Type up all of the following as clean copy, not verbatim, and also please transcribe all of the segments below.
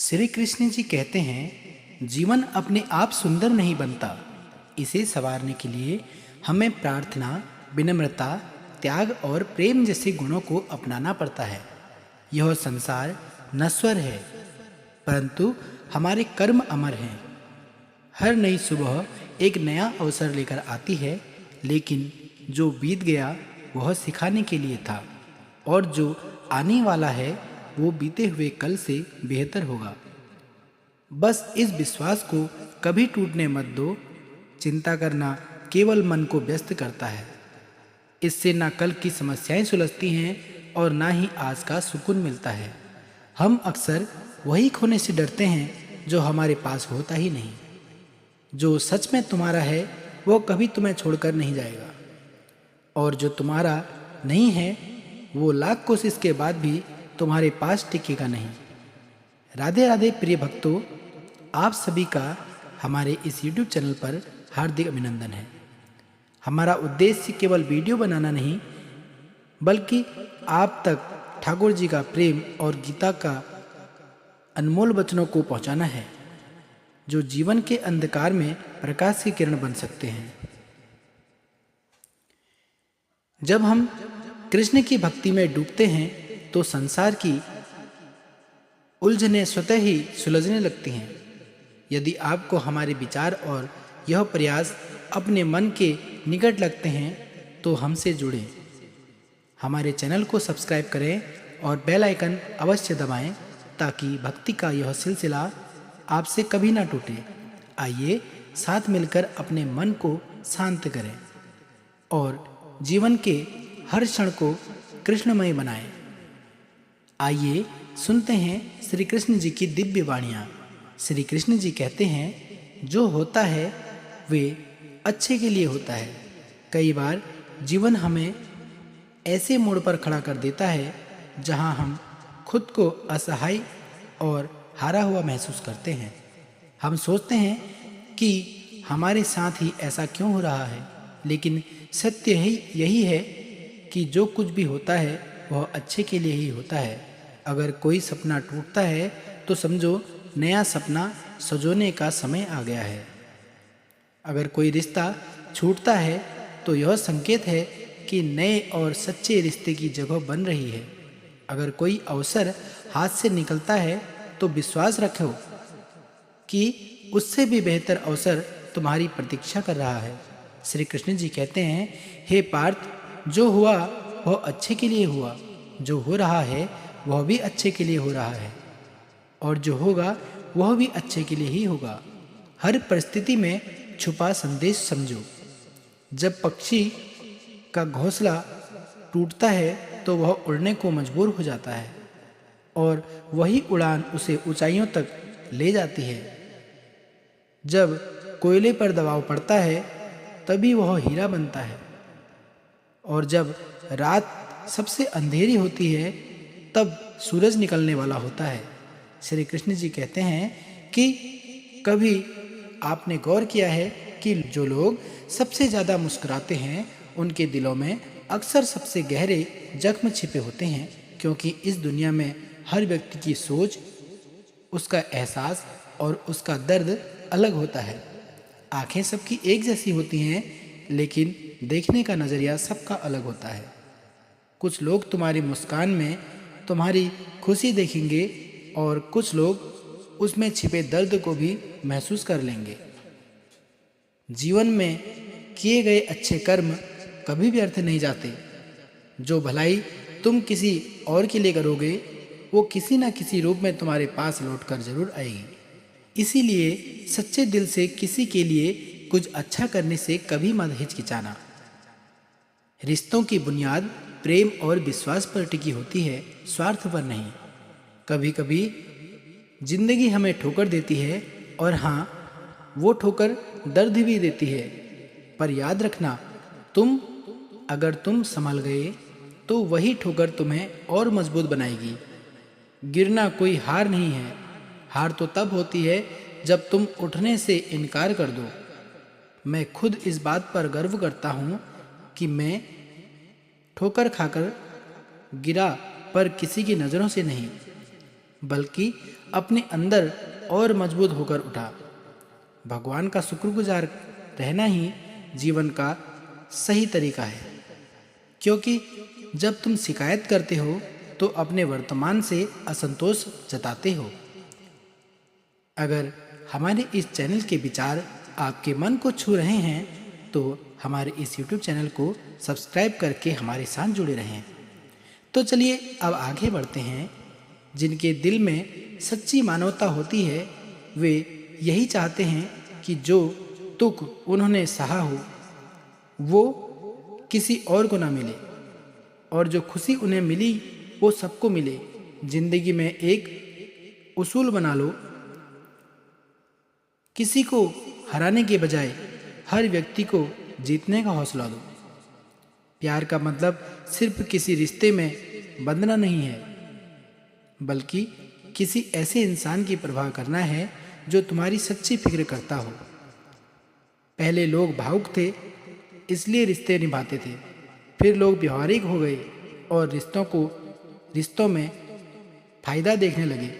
श्री कृष्ण जी कहते हैं, जीवन अपने आप सुंदर नहीं बनता। इसे संवारने के लिए हमें प्रार्थना, विनम्रता, त्याग और प्रेम जैसे गुणों को अपनाना पड़ता है। यह संसार नश्वर है, परंतु हमारे कर्म अमर हैं। हर नई सुबह एक नया अवसर लेकर आती है, लेकिन जो बीत गया वह सिखाने के लिए था, और जो आने वाला है वो बीते हुए कल से बेहतर होगा। बस इस विश्वास को कभी टूटने मत दो। चिंता करना केवल मन को व्यस्त करता है। इससे ना कल की समस्याएं सुलझती हैं और ना ही आज का सुकून मिलता है। हम अक्सर वही खोने से डरते हैं जो हमारे पास होता ही नहीं। जो सच में तुम्हारा है वो कभी तुम्हें छोड़कर नहीं जाएगा, और जो तुम्हारा नहीं है वो लाख कोशिश के बाद भी तुम्हारे पास टिकेगा नहीं। राधे राधे प्रिय भक्तों, आप सभी का हमारे इस YouTube चैनल पर हार्दिक अभिनंदन है। हमारा उद्देश्य केवल वीडियो बनाना नहीं, बल्कि आप तक ठाकुर जी का प्रेम और गीता का अनमोल वचनों को पहुंचाना है, जो जीवन के अंधकार में प्रकाश की किरण बन सकते हैं। जब हम कृष्ण की भक्ति में डूबते हैं तो संसार की उलझनें स्वतः ही सुलझने लगती हैं। यदि आपको हमारे विचार और यह प्रयास अपने मन के निकट लगते हैं तो हमसे जुड़ें। हमारे चैनल को सब्सक्राइब करें और बेल आइकन अवश्य दबाएं, ताकि भक्ति का यह सिलसिला आपसे कभी ना टूटे। आइए साथ मिलकर अपने मन को शांत करें और जीवन के हर क्षण को कृष्णमय बनाएं। आइए सुनते हैं श्री कृष्ण जी की दिव्य वाणियाँ। श्री कृष्ण जी कहते हैं, जो होता है वे अच्छे के लिए होता है। कई बार जीवन हमें ऐसे मोड़ पर खड़ा कर देता है जहां हम खुद को असहाय और हारा हुआ महसूस करते हैं। हम सोचते हैं कि हमारे साथ ही ऐसा क्यों हो रहा है, लेकिन सत्य यही है कि जो कुछ भी होता है वह अच्छे के लिए ही होता है। अगर कोई सपना टूटता है तो समझो नया सपना सजोने का समय आ गया है। अगर कोई रिश्ता छूटता है तो यह संकेत है कि नए और सच्चे रिश्ते की जगह बन रही है। अगर कोई अवसर हाथ से निकलता है तो विश्वास रखो कि उससे भी बेहतर अवसर तुम्हारी प्रतीक्षा कर रहा है। श्री कृष्ण जी कहते हैं, हे पार्थ, जो हुआ वह अच्छे के लिए हुआ, जो हो रहा है वह भी अच्छे के लिए हो रहा है, और जो होगा वह भी अच्छे के लिए ही होगा। हर परिस्थिति में छुपा संदेश समझो। जब पक्षी का घोंसला टूटता है तो वह उड़ने को मजबूर हो जाता है, और वही उड़ान उसे ऊंचाइयों तक ले जाती है। जब कोयले पर दबाव पड़ता है तभी वह हीरा बनता है, और जब रात सबसे अंधेरी होती है तब सूरज निकलने वाला होता है। श्री कृष्ण जी कहते हैं कि कभी आपने गौर किया है कि जो लोग सबसे ज़्यादा मुस्कुराते हैं उनके दिलों में अक्सर सबसे गहरे जख्म छिपे होते हैं, क्योंकि इस दुनिया में हर व्यक्ति की सोच, उसका एहसास और उसका दर्द अलग होता है। आंखें सबकी एक जैसी होती हैं, लेकिन देखने का नज़रिया सबका अलग होता है। कुछ लोग तुम्हारी मुस्कान में तुम्हारी खुशी देखेंगे, और कुछ लोग उसमें छिपे दर्द को भी महसूस कर लेंगे। जीवन में किए गए अच्छे कर्म कभी व्यर्थ नहीं जाते। जो भलाई तुम किसी और के लिए करोगे वो किसी न किसी रूप में तुम्हारे पास लौटकर जरूर आएगी। इसीलिए सच्चे दिल से किसी के लिए कुछ अच्छा करने से कभी मत हिचकिचाना। रिश्तों की बुनियाद प्रेम और विश्वास पर टिकी होती है, स्वार्थ पर नहीं। कभी कभी जिंदगी हमें ठोकर देती है, और हाँ, वो ठोकर दर्द भी देती है, पर याद रखना, अगर तुम संभल गए तो वही ठोकर तुम्हें और मजबूत बनाएगी। गिरना कोई हार नहीं है। हार तो तब होती है जब तुम उठने से इनकार कर दो। मैं खुद इस बात पर गर्व करता हूँ कि मैं ठोकर खाकर गिरा, पर किसी की नज़रों से नहीं, बल्कि अपने अंदर और मजबूत होकर उठा। भगवान का शुक्रगुजार रहना ही जीवन का सही तरीका है, क्योंकि जब तुम शिकायत करते हो तो अपने वर्तमान से असंतोष जताते हो। अगर हमारे इस चैनल के विचार आपके मन को छू रहे हैं तो हमारे इस YouTube चैनल को सब्सक्राइब करके हमारे साथ जुड़े रहें। तो चलिए अब आगे बढ़ते हैं। जिनके दिल में सच्ची मानवता होती है वे यही चाहते हैं कि जो दुख उन्होंने सहा हो वो किसी और को ना मिले, और जो खुशी उन्हें मिली वो सबको मिले। जिंदगी में एक उसूल बना लो, किसी को हराने के बजाय हर व्यक्ति को जीतने का हौसला दो। प्यार का मतलब सिर्फ किसी रिश्ते में बंधना नहीं है, बल्कि किसी ऐसे इंसान की परवाह करना है जो तुम्हारी सच्ची फिक्र करता हो। पहले लोग भावुक थे इसलिए रिश्ते निभाते थे, फिर लोग व्यवहारिक हो गए और रिश्तों में फायदा देखने लगे।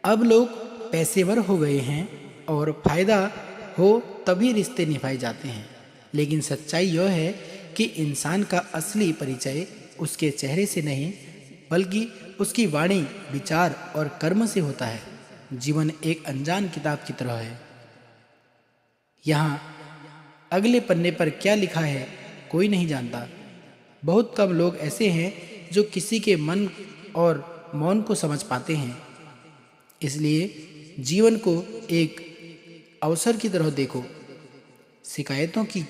अब लोग पेशेवर हो गए हैं और फायदा हो तभी रिश्ते निभाए जाते हैं। लेकिन सच्चाई यह है कि इंसान का असली परिचय उसके चेहरे से नहीं बल्कि उसकी वाणी, विचार और कर्म से होता है। जीवन एक अनजान किताब की तरह है। यहाँ अगले पन्ने पर क्या लिखा है कोई नहीं जानता। बहुत कम लोग ऐसे हैं जो किसी के मन और मौन को समझ पाते हैं। इसलिए जीवन को एक अवसर की तरह देखो। शिकायतों की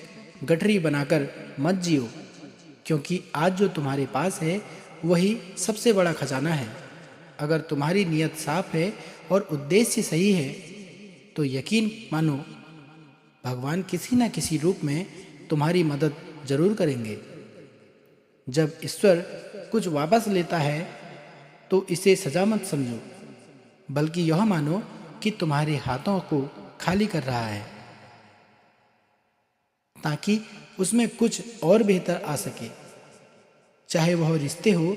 गठरी बनाकर मत जियो, क्योंकि आज जो तुम्हारे पास है वही सबसे बड़ा खजाना है। अगर तुम्हारी नीयत साफ है और उद्देश्य सही है तो यकीन मानो भगवान किसी न किसी रूप में तुम्हारी मदद जरूर करेंगे। जब ईश्वर कुछ वापस लेता है तो इसे सजा मत समझो, बल्कि यह मानो कि तुम्हारे हाथों को खाली कर रहा है ताकि उसमें कुछ और बेहतर आ सके। चाहे वह रिश्ते हो,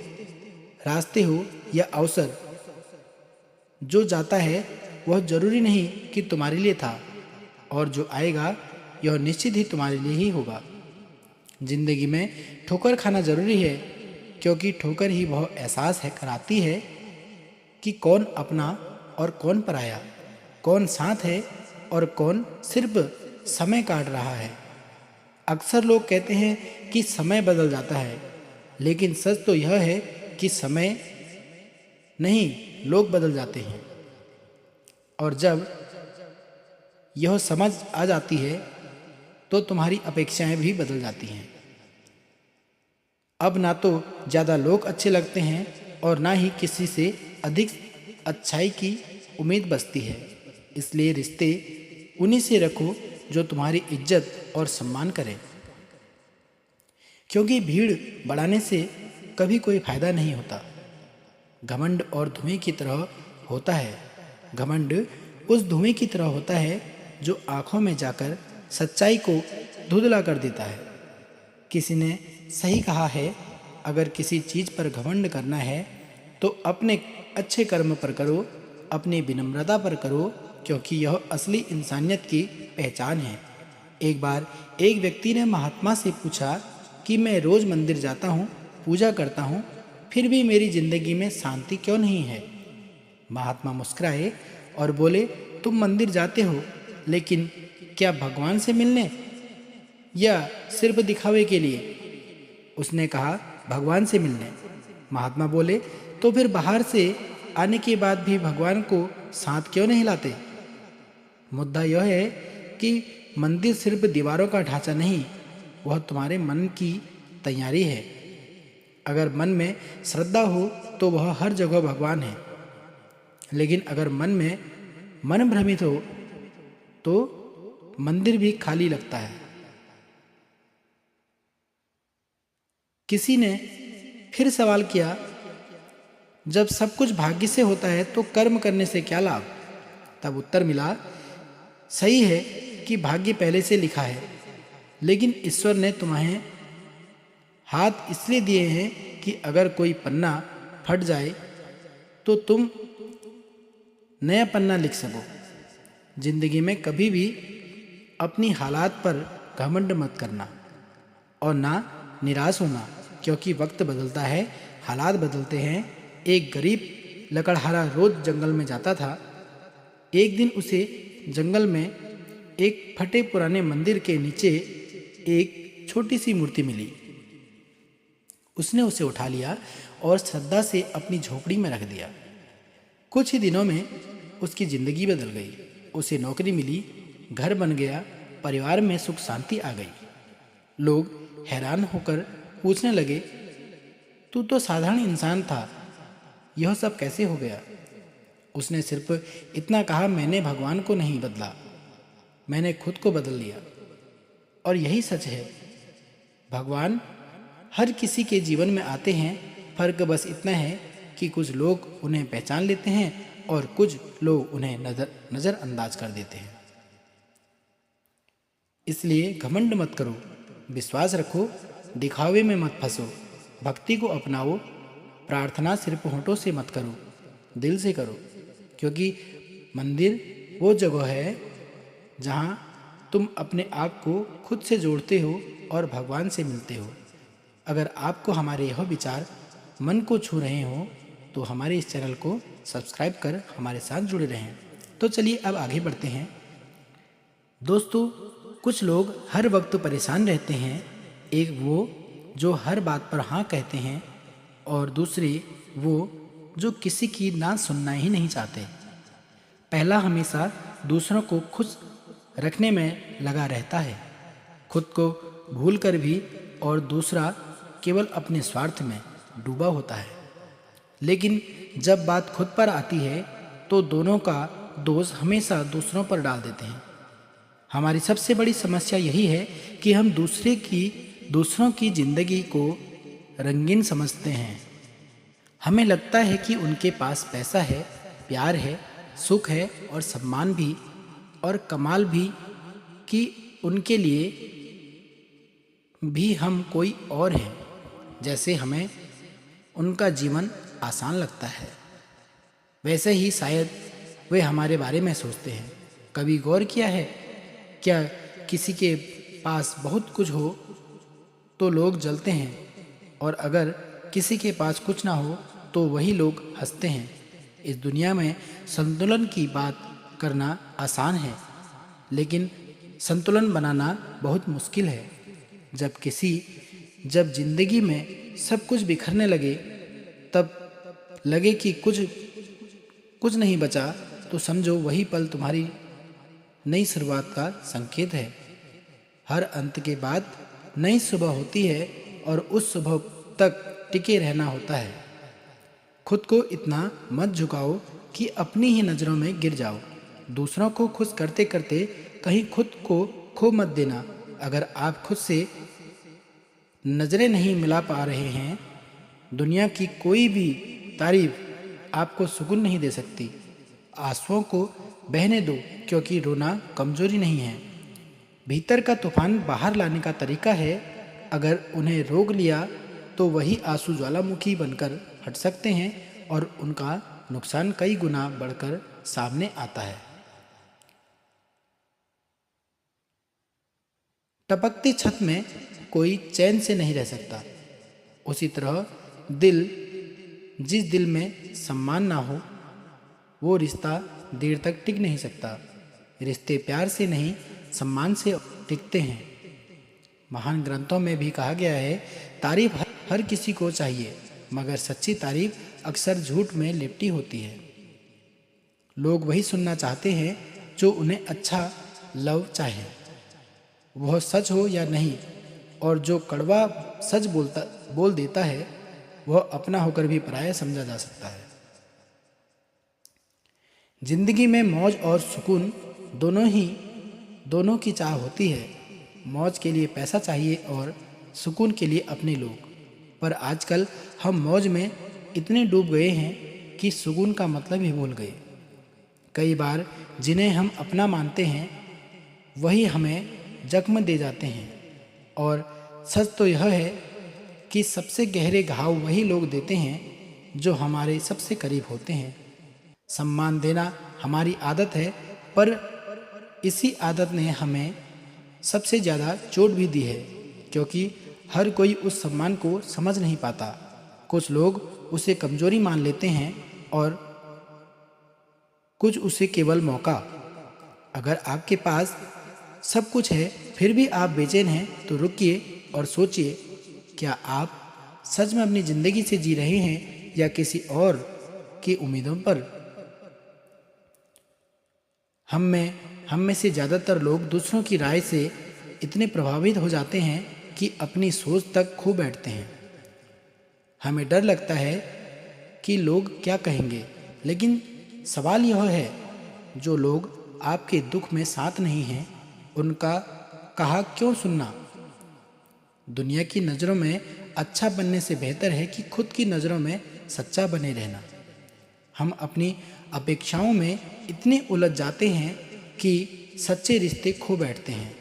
रास्ते हो या अवसर, जो जाता है वह जरूरी नहीं कि तुम्हारे लिए था, और जो आएगा यह निश्चित ही तुम्हारे लिए ही होगा। जिंदगी में ठोकर खाना जरूरी है, क्योंकि ठोकर ही वह एहसास कराती है कि कौन अपना और कौन पराया, कौन साथ है और कौन सिर्फ समय काट रहा है। अक्सर लोग कहते हैं कि समय बदल जाता है, लेकिन सच तो यह है कि समय नहीं, लोग बदल जाते हैं। और जब यह समझ आ जाती है तो तुम्हारी अपेक्षाएं भी बदल जाती हैं। अब ना तो ज़्यादा लोग अच्छे लगते हैं और ना ही किसी से अधिक अच्छाई की उम्मीद बचती है। इसलिए रिश्ते उन्हीं से रखो जो तुम्हारी इज्जत और सम्मान करें, क्योंकि भीड़ बढ़ाने से कभी कोई फायदा नहीं होता। घमंड और धुएं की तरह होता है। घमंड उस धुएं की तरह होता है जो आंखों में जाकर सच्चाई को धुंधला कर देता है। किसी ने सही कहा है, अगर किसी चीज़ पर घमंड करना है तो अपने अच्छे कर्म पर करो, अपनी विनम्रता पर करो, क्योंकि यह असली इंसानियत की पहचान है। एक बार एक व्यक्ति ने महात्मा से पूछा कि मैं रोज़ मंदिर जाता हूँ, पूजा करता हूँ, फिर भी मेरी जिंदगी में शांति क्यों नहीं है। महात्मा मुस्कुराए और बोले, तुम मंदिर जाते हो, लेकिन क्या भगवान से मिलने या सिर्फ दिखावे के लिए? उसने कहा, भगवान से मिलने। महात्मा बोले, तो फिर बाहर से आने के बाद भी भगवान को साथ क्यों नहीं लाते? मुद्दा यह है कि मंदिर सिर्फ दीवारों का ढांचा नहीं, वह तुम्हारे मन की तैयारी है। अगर मन में श्रद्धा हो तो वह हर जगह भगवान है, लेकिन अगर मन भ्रमित हो तो मंदिर भी खाली लगता है। किसी ने फिर सवाल किया, जब सब कुछ भाग्य से होता है तो कर्म करने से क्या लाभ? तब उत्तर मिला, सही है कि भाग्य पहले से लिखा है, लेकिन ईश्वर ने तुम्हें हाथ इसलिए दिए हैं कि अगर कोई पन्ना फट जाए तो तुम नया पन्ना लिख सको। जिंदगी में कभी भी अपनी हालात पर घमंड मत करना और ना निराश होना, क्योंकि वक्त बदलता है, हालात बदलते हैं। एक गरीब लकड़हारा रोज जंगल में जाता था। एक दिन उसे जंगल में एक फटे पुराने मंदिर के नीचे एक छोटी सी मूर्ति मिली। उसने उसे उठा लिया और श्रद्धा से अपनी झोपड़ी में रख दिया। कुछ ही दिनों में उसकी जिंदगी बदल गई। उसे नौकरी मिली, घर बन गया, परिवार में सुख शांति आ गई। लोग हैरान होकर पूछने लगे, तू तो साधारण इंसान था, यह सब कैसे हो गया? उसने सिर्फ इतना कहा, मैंने भगवान को नहीं बदला, मैंने खुद को बदल लिया। और यही सच है, भगवान हर किसी के जीवन में आते हैं। फर्क बस इतना है कि कुछ लोग उन्हें पहचान लेते हैं और कुछ लोग उन्हें नज़रअंदाज कर देते हैं। इसलिए घमंड मत करो, विश्वास रखो, दिखावे में मत फंसो, भक्ति को अपनाओ। प्रार्थना सिर्फ होठों से मत करो, दिल से करो, क्योंकि मंदिर वो जगह है जहाँ तुम अपने आप को खुद से जोड़ते हो और भगवान से मिलते हो। अगर आपको हमारे यह विचार मन को छू रहे हो तो हमारे इस चैनल को सब्सक्राइब कर हमारे साथ जुड़े रहें। तो चलिए अब आगे बढ़ते हैं। दोस्तों, कुछ लोग हर वक्त परेशान रहते हैं। एक वो जो हर बात पर हाँ कहते हैं और दूसरे वो जो किसी की ना सुनना ही नहीं चाहते। पहला हमेशा दूसरों को खुश रखने में लगा रहता है, खुद को भूल कर भी, और दूसरा केवल अपने स्वार्थ में डूबा होता है। लेकिन जब बात खुद पर आती है तो दोनों का दोष हमेशा दूसरों पर डाल देते हैं। हमारी सबसे बड़ी समस्या यही है कि हम दूसरों की जिंदगी को रंगीन समझते हैं। हमें लगता है कि उनके पास पैसा है, प्यार है, सुख है और सम्मान भी, और कमाल भी कि उनके लिए भी हम कोई और हैं, जैसे हमें उनका जीवन आसान लगता है वैसे ही शायद वे हमारे बारे में सोचते हैं। कभी गौर किया है क्या, किसी के पास बहुत कुछ हो तो लोग जलते हैं, और अगर किसी के पास कुछ ना हो तो वही लोग हंसते हैं। इस दुनिया में संतुलन की बात करना आसान है, लेकिन संतुलन बनाना बहुत मुश्किल है। जब जिंदगी में सब कुछ बिखरने लगे, तब लगे कि कुछ नहीं बचा, तो समझो वही पल तुम्हारी नई शुरुआत का संकेत है। हर अंत के बाद नई सुबह होती है और उस सुबह तक टिके रहना होता है। खुद को इतना मत झुकाओ कि अपनी ही नज़रों में गिर जाओ। दूसरों को खुश करते करते कहीं खुद को खो मत देना। अगर आप खुद से नज़रें नहीं मिला पा रहे हैं, दुनिया की कोई भी तारीफ आपको सुकून नहीं दे सकती। आंसुओं को बहने दो, क्योंकि रोना कमजोरी नहीं है, भीतर का तूफान बाहर लाने का तरीका है। अगर उन्हें रोक लिया तो वही आंसू ज्वालामुखी बनकर हट सकते हैं और उनका नुकसान कई गुना बढ़कर सामने आता है। टपकती छत में कोई चैन से नहीं रह सकता। उसी तरह जिस दिल में सम्मान ना हो, वो रिश्ता देर तक टिक नहीं सकता। रिश्ते प्यार से नहीं, सम्मान से टिकते हैं। महान ग्रंथों में भी कहा गया है, तारीफ हर किसी को चाहिए, मगर सच्ची तारीफ अक्सर झूठ में लिपटी होती है। लोग वही सुनना चाहते हैं जो उन्हें अच्छा लव चाहे, वह सच हो या नहीं, और जो कड़वा सच बोल देता है वह अपना होकर भी पराया समझा जा सकता है। जिंदगी में मौज और सुकून दोनों की चाह होती है। मौज के लिए पैसा चाहिए और सुकून के लिए अपने लोग। पर आजकल हम मौज में इतने डूब गए हैं कि सुकून का मतलब ही भूल गए। कई बार जिन्हें हम अपना मानते हैं वही हमें जख्म दे जाते हैं, और सच तो यह है कि सबसे गहरे घाव वही लोग देते हैं जो हमारे सबसे करीब होते हैं। सम्मान देना हमारी आदत है, पर इसी आदत ने हमें सबसे ज़्यादा चोट भी दी है, क्योंकि हर कोई उस सम्मान को समझ नहीं पाता। कुछ लोग उसे कमजोरी मान लेते हैं और कुछ उसे केवल मौका। अगर आपके पास सब कुछ है फिर भी आप बेचैन हैं तो रुकिए और सोचिए, क्या आप सच में अपनी ज़िंदगी से जी रहे हैं या किसी और की उम्मीदों पर। हम में से ज़्यादातर लोग दूसरों की राय से इतने प्रभावित हो जाते हैं कि अपनी सोच तक खो बैठते हैं। हमें डर लगता है कि लोग क्या कहेंगे, लेकिन सवाल यह है, जो लोग आपके दुख में साथ नहीं हैं उनका कहा क्यों सुनना। दुनिया की नज़रों में अच्छा बनने से बेहतर है कि खुद की नज़रों में सच्चा बने रहना। हम अपनी अपेक्षाओं में इतने उलझ जाते हैं कि सच्चे रिश्ते खो बैठते हैं,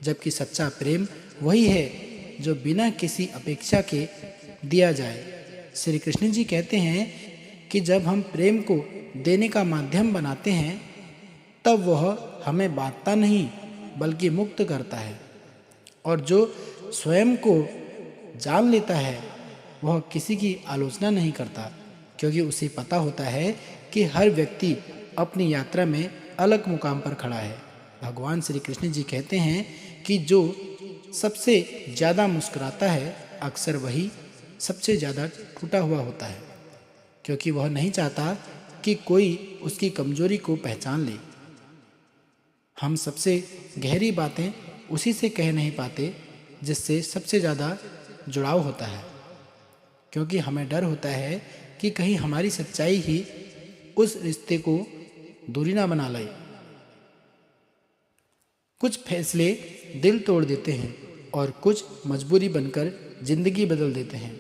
जबकि सच्चा प्रेम वही है जो बिना किसी अपेक्षा के दिया जाए। श्री कृष्ण जी कहते हैं कि जब हम प्रेम को देने का माध्यम बनाते हैं तब वह हमें बांटता नहीं बल्कि मुक्त करता है, और जो स्वयं को जान लेता है वह किसी की आलोचना नहीं करता, क्योंकि उसे पता होता है कि हर व्यक्ति अपनी यात्रा में अलग मुकाम पर खड़ा है। भगवान श्री कृष्ण जी कहते हैं कि जो सबसे ज़्यादा मुस्कुराता है अक्सर वही सबसे ज़्यादा टूटा हुआ होता है, क्योंकि वह नहीं चाहता कि कोई उसकी कमजोरी को पहचान ले। हम सबसे गहरी बातें उसी से कह नहीं पाते जिससे सबसे ज़्यादा जुड़ाव होता है, क्योंकि हमें डर होता है कि कहीं हमारी सच्चाई ही उस रिश्ते को दूरी ना बना ले। कुछ फैसले दिल तोड़ देते हैं और कुछ मजबूरी बनकर जिंदगी बदल देते हैं।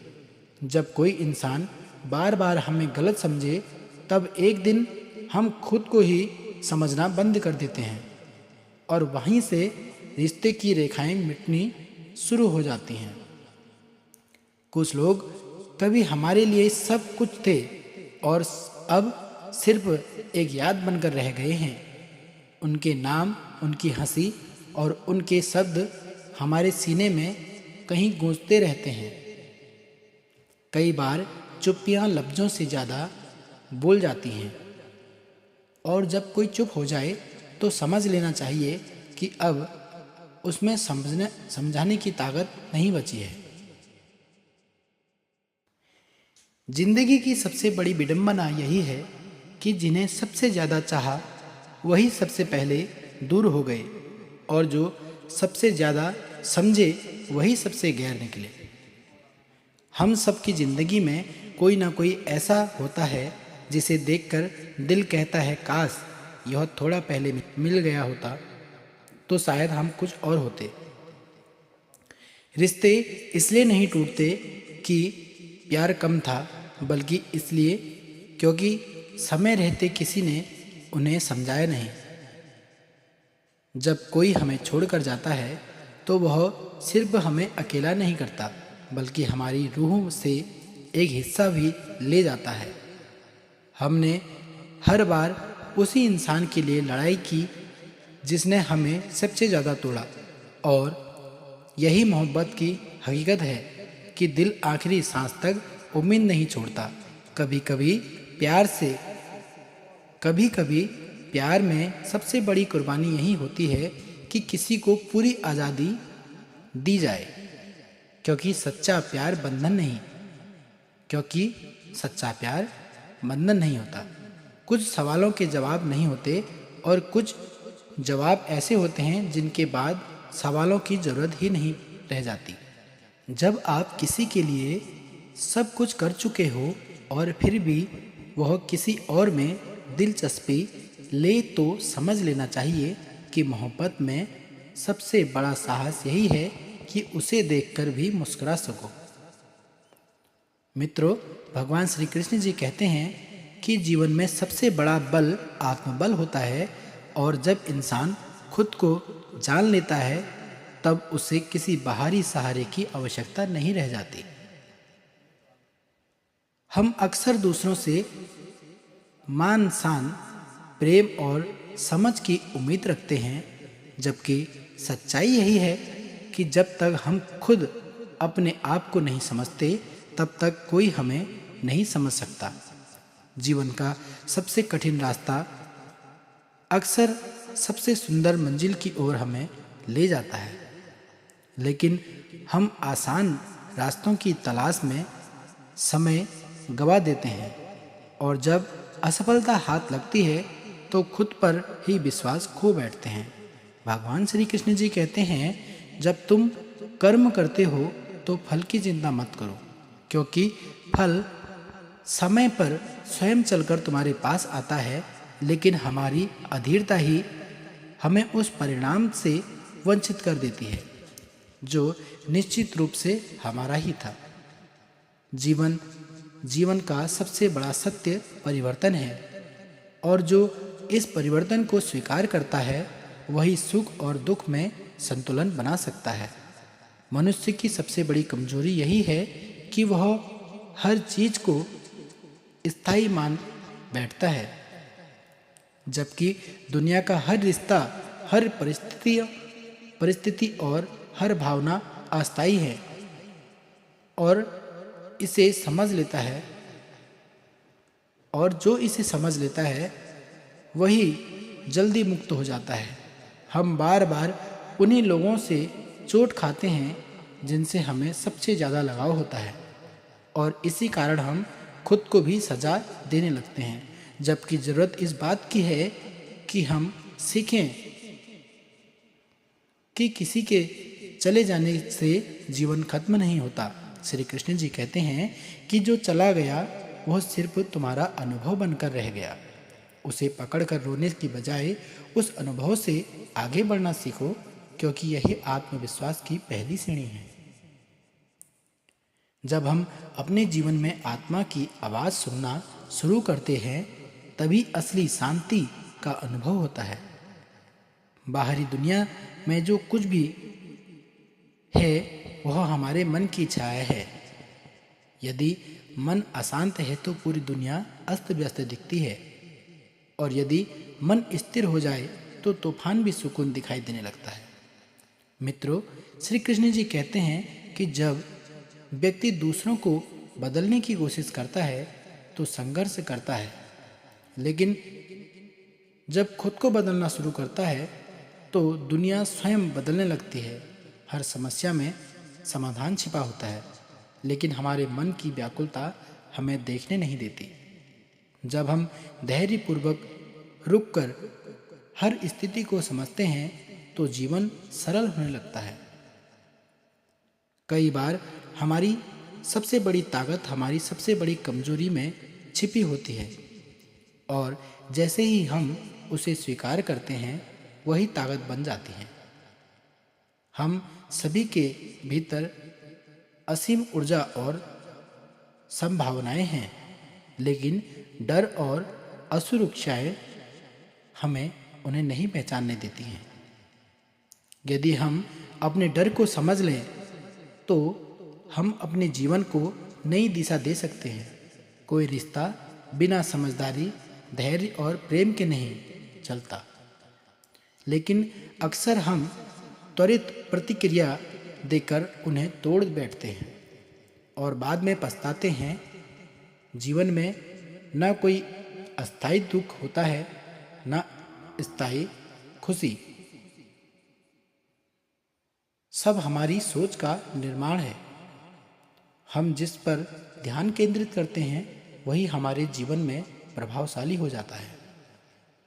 जब कोई इंसान बार बार हमें गलत समझे तब एक दिन हम खुद को ही समझना बंद कर देते हैं और वहीं से रिश्ते की रेखाएं मिटनी शुरू हो जाती हैं। कुछ लोग कभी हमारे लिए सब कुछ थे और अब सिर्फ एक याद बनकर रह गए हैं। उनके नाम, उनकी हंसी और उनके शब्द हमारे सीने में कहीं गूंजते रहते हैं। कई बार चुप्पियां लफ्ज़ों से ज़्यादा बोल जाती हैं, और जब कोई चुप हो जाए तो समझ लेना चाहिए कि अब उसमें समझाने की ताकत नहीं बची है। जिंदगी की सबसे बड़ी विडंबना यही है कि जिन्हें सबसे ज़्यादा चाहा वही सबसे पहले दूर हो गए, और जो सबसे ज़्यादा समझे वही सबसे गैर निकले। हम सब की ज़िंदगी में कोई ना कोई ऐसा होता है जिसे देखकर दिल कहता है काश यह थोड़ा पहले मिल गया होता तो शायद हम कुछ और होते। रिश्ते इसलिए नहीं टूटते कि प्यार कम था, बल्कि इसलिए क्योंकि समय रहते किसी ने उन्हें समझाया नहीं। जब कोई हमें छोड़कर जाता है तो वह सिर्फ हमें अकेला नहीं करता, बल्कि हमारी रूह से एक हिस्सा भी ले जाता है। हमने हर बार उसी इंसान के लिए लड़ाई की जिसने हमें सबसे ज़्यादा तोड़ा, और यही मोहब्बत की हकीकत है कि दिल आखिरी सांस तक उम्मीद नहीं छोड़ता। कभी कभी प्यार में सबसे बड़ी कुर्बानी यही होती है कि किसी को पूरी आज़ादी दी जाए, क्योंकि सच्चा प्यार बंधन नहीं होता। कुछ सवालों के जवाब नहीं होते और कुछ जवाब ऐसे होते हैं जिनके बाद सवालों की ज़रूरत ही नहीं रह जाती। जब आप किसी के लिए सब कुछ कर चुके हो और फिर भी वह किसी और में दिलचस्पी ले तो समझ लेना चाहिए कि मोहब्बत में सबसे बड़ा साहस यही है कि उसे देखकर भी मुस्कुरा सको। मित्रों, भगवान श्री कृष्ण जी कहते हैं कि जीवन में सबसे बड़ा बल आत्मबल होता है, और जब इंसान खुद को जान लेता है तब उसे किसी बाहरी सहारे की आवश्यकता नहीं रह जाती। हम अक्सर दूसरों से मान शान, प्रेम और समझ की उम्मीद रखते हैं, जबकि सच्चाई यही है कि जब तक हम खुद अपने आप को नहीं समझते तब तक कोई हमें नहीं समझ सकता। जीवन का सबसे कठिन रास्ता अक्सर सबसे सुंदर मंजिल की ओर हमें ले जाता है, लेकिन हम आसान रास्तों की तलाश में समय गवा देते हैं और जब असफलता हाथ लगती है तो खुद पर ही विश्वास खो बैठते हैं। भगवान श्री कृष्ण जी कहते हैं, जब तुम कर्म करते हो तो फल की चिंता मत करो, क्योंकि फल समय पर स्वयं चलकर तुम्हारे पास आता है, लेकिन हमारी अधीरता ही हमें उस परिणाम से वंचित कर देती है जो निश्चित रूप से हमारा ही था। जीवन का सबसे बड़ा सत्य परिवर्तन है, और जो इस परिवर्तन को स्वीकार करता है वही सुख और दुख में संतुलन बना सकता है। मनुष्य की सबसे बड़ी कमजोरी यही है कि वह हर चीज को स्थायी मान बैठता है, जबकि दुनिया का हर रिश्ता, हर परिस्थिति और हर भावना अस्थायी है और इसे समझ लेता है, और जो इसे समझ लेता है वही जल्दी मुक्त हो जाता है। हम बार बार उन्हीं लोगों से चोट खाते हैं जिनसे हमें सबसे ज़्यादा लगाव होता है, और इसी कारण हम खुद को भी सजा देने लगते हैं, जबकि ज़रूरत इस बात की है कि हम सीखें कि किसी के चले जाने से जीवन खत्म नहीं होता। श्री कृष्ण जी कहते हैं कि जो चला गया वह सिर्फ तुम्हारा अनुभव बनकर रह गया। उसे पकड़कर रोने की बजाय उस अनुभव से आगे बढ़ना सीखो, क्योंकि यही आत्मविश्वास की पहली सीढ़ी है। जब हम अपने जीवन में आत्मा की आवाज़ सुनना शुरू करते हैं तभी असली शांति का अनुभव होता है। बाहरी दुनिया में जो कुछ भी है वह हमारे मन की छाया है। यदि मन अशांत है तो पूरी दुनिया अस्त व्यस्त दिखती है, और यदि मन स्थिर हो जाए तो तूफान भी सुकून दिखाई देने लगता है। मित्रों, श्री कृष्ण जी कहते हैं कि जब व्यक्ति दूसरों को बदलने की कोशिश करता है तो संघर्ष करता है, लेकिन जब खुद को बदलना शुरू करता है तो दुनिया स्वयं बदलने लगती है। हर समस्या में समाधान छिपा होता है, लेकिन हमारे मन की व्याकुलता हमें देखने नहीं देती। जब हम धैर्यपूर्वक रुककर हर स्थिति को समझते हैं तो जीवन सरल होने लगता है। कई बार हमारी सबसे बड़ी ताकत हमारी सबसे बड़ी कमजोरी में छिपी होती है, और जैसे ही हम उसे स्वीकार करते हैं वही ताकत बन जाती है। हम सभी के भीतर असीम ऊर्जा और संभावनाएं हैं, लेकिन डर और असुरक्षाएं हमें उन्हें नहीं पहचानने देती हैं। यदि हम अपने डर को समझ लें तो हम अपने जीवन को नई दिशा दे सकते हैं। कोई रिश्ता बिना समझदारी, धैर्य और प्रेम के नहीं चलता, लेकिन अक्सर हम त्वरित प्रतिक्रिया देकर उन्हें तोड़ बैठते हैं और बाद में पछताते हैं। जीवन में न कोई अस्थायी दुख होता है, न स्थायी खुशी। सब हमारी सोच का निर्माण है। हम जिस पर ध्यान केंद्रित करते हैं वही हमारे जीवन में प्रभावशाली हो जाता है।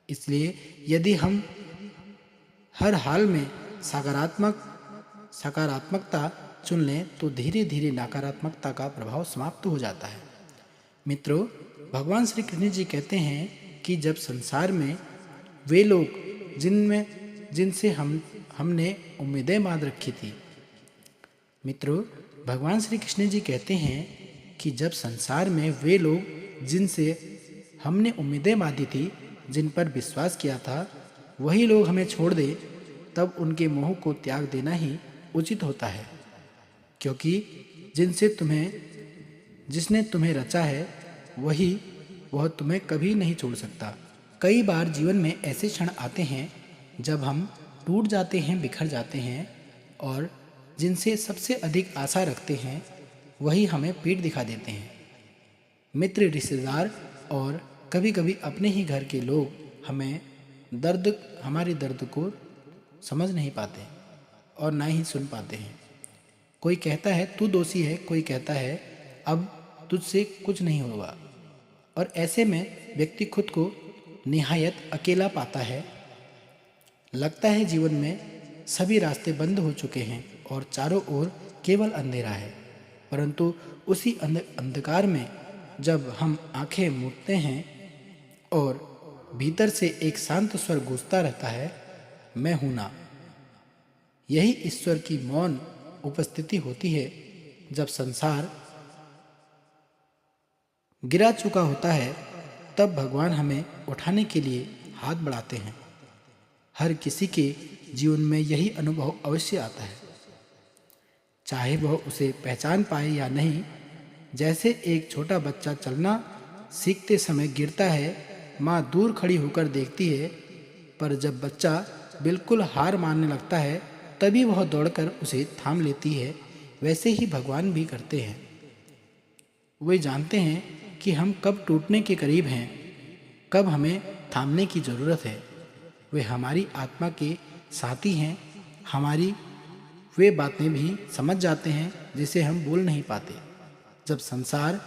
इसलिए यदि हम हर हाल में सकारात्मकता चुन लें तो धीरे धीरे नकारात्मकता का प्रभाव समाप्त हो जाता है। मित्रों, भगवान श्री कृष्ण जी कहते हैं कि जब संसार में वे लोग जिनसे हमने उम्मीदें बांध रखी थी। मित्रों, भगवान श्री कृष्ण जी कहते हैं कि जब संसार में वे लोग जिनसे हमने उम्मीदें बांधी थी, जिन पर विश्वास किया था, वही लोग हमें छोड़ दे, तब उनके मोह को त्याग देना ही उचित होता है, क्योंकि जिसने तुम्हें रचा है वही वह तुम्हें कभी नहीं छोड़ सकता। कई बार जीवन में ऐसे क्षण आते हैं जब हम टूट जाते हैं, बिखर जाते हैं और जिनसे सबसे अधिक आशा रखते हैं वही हमें पीठ दिखा देते हैं। मित्र, रिश्तेदार और कभी कभी अपने ही घर के लोग हमारे दर्द को समझ नहीं पाते और ना ही सुन पाते हैं। कोई कहता है तू दोषी है, कोई कहता है अब तुझसे कुछ नहीं होगा, और ऐसे में व्यक्ति खुद को निहायत अकेला पाता है। लगता है जीवन में सभी रास्ते बंद हो चुके हैं और चारों ओर केवल अंधेरा है। परंतु उसी अंधकार में जब हम आंखें मूंदते हैं और भीतर से एक शांत स्वर गूंजता रहता है, मैं हूं ना। यही ईश्वर की मौन उपस्थिति होती है। जब संसार गिरा चुका होता है तब भगवान हमें उठाने के लिए हाथ बढ़ाते हैं। हर किसी के जीवन में यही अनुभव अवश्य आता है, चाहे वह उसे पहचान पाए या नहीं। जैसे एक छोटा बच्चा चलना सीखते समय गिरता है, माँ दूर खड़ी होकर देखती है, पर जब बच्चा बिल्कुल हार मानने लगता है तभी वह दौड़कर उसे थाम लेती है। वैसे ही भगवान भी करते हैं। वे जानते हैं कि हम कब टूटने के करीब हैं, कब हमें थामने की ज़रूरत है। वे हमारी आत्मा के साथी हैं। हमारी वे बातें भी समझ जाते हैं जिसे हम बोल नहीं पाते। जब संसार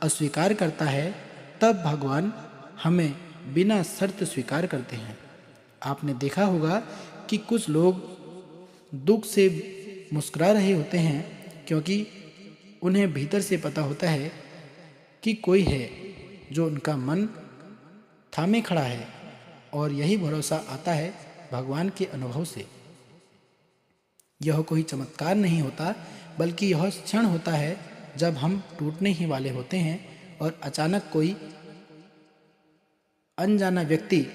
अस्वीकार करता है तब भगवान हमें बिना शर्त स्वीकार करते हैं। आपने देखा होगा कि कुछ लोग दुख से मुस्कुरा रहे होते हैं क्योंकि उन्हें भीतर से पता होता है कि कोई है जो उनका मन थामे खड़ा है, और यही भरोसा आता है भगवान के अनुभव से। यह कोई चमत्कार नहीं होता, बल्कि यह क्षण होता है जब हम टूटने ही वाले होते हैं और अचानक कोई अनजाना व्यक्ति,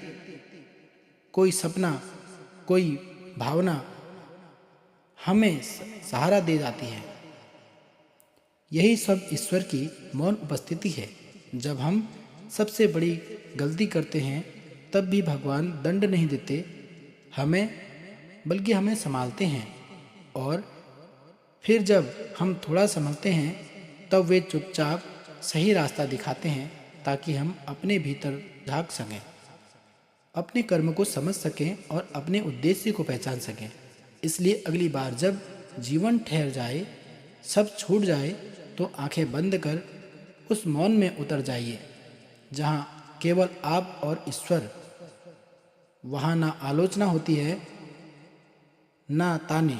कोई सपना, कोई भावना हमें सहारा दे जाती है। यही सब ईश्वर की मौन उपस्थिति है। जब हम सबसे बड़ी गलती करते हैं तब भी भगवान दंड नहीं देते हमें, बल्कि हमें संभालते हैं, और फिर जब हम थोड़ा संभलते हैं तब वे चुपचाप सही रास्ता दिखाते हैं ताकि हम अपने भीतर झांक सकें, अपने कर्म को समझ सकें और अपने उद्देश्य को पहचान सकें। इसलिए अगली बार जब जीवन ठहर जाए, सब छूट जाए, तो आंखें बंद कर उस मौन में उतर जाइए जहाँ केवल आप और ईश्वर। वहाँ ना आलोचना होती है, ना ताने,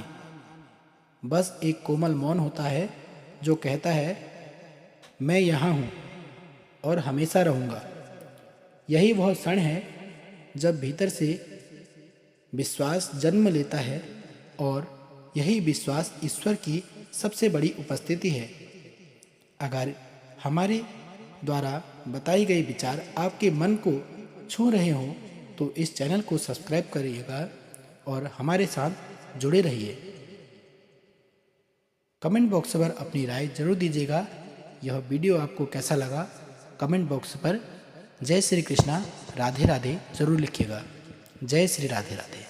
बस एक कोमल मौन होता है जो कहता है मैं यहाँ हूँ और हमेशा रहूँगा। यही वह क्षण है जब भीतर से विश्वास जन्म लेता है, और यही विश्वास ईश्वर की सबसे बड़ी उपस्थिति है। अगर हमारे द्वारा बताई गई विचार आपके मन को छू रहे हों तो इस चैनल को सब्सक्राइब करिएगा और हमारे साथ जुड़े रहिए। कमेंट बॉक्स पर अपनी राय जरूर दीजिएगा। यह वीडियो आपको कैसा लगा कमेंट बॉक्स पर जय श्री कृष्णा राधे राधे जरूर लिखिएगा। जय श्री राधे राधे।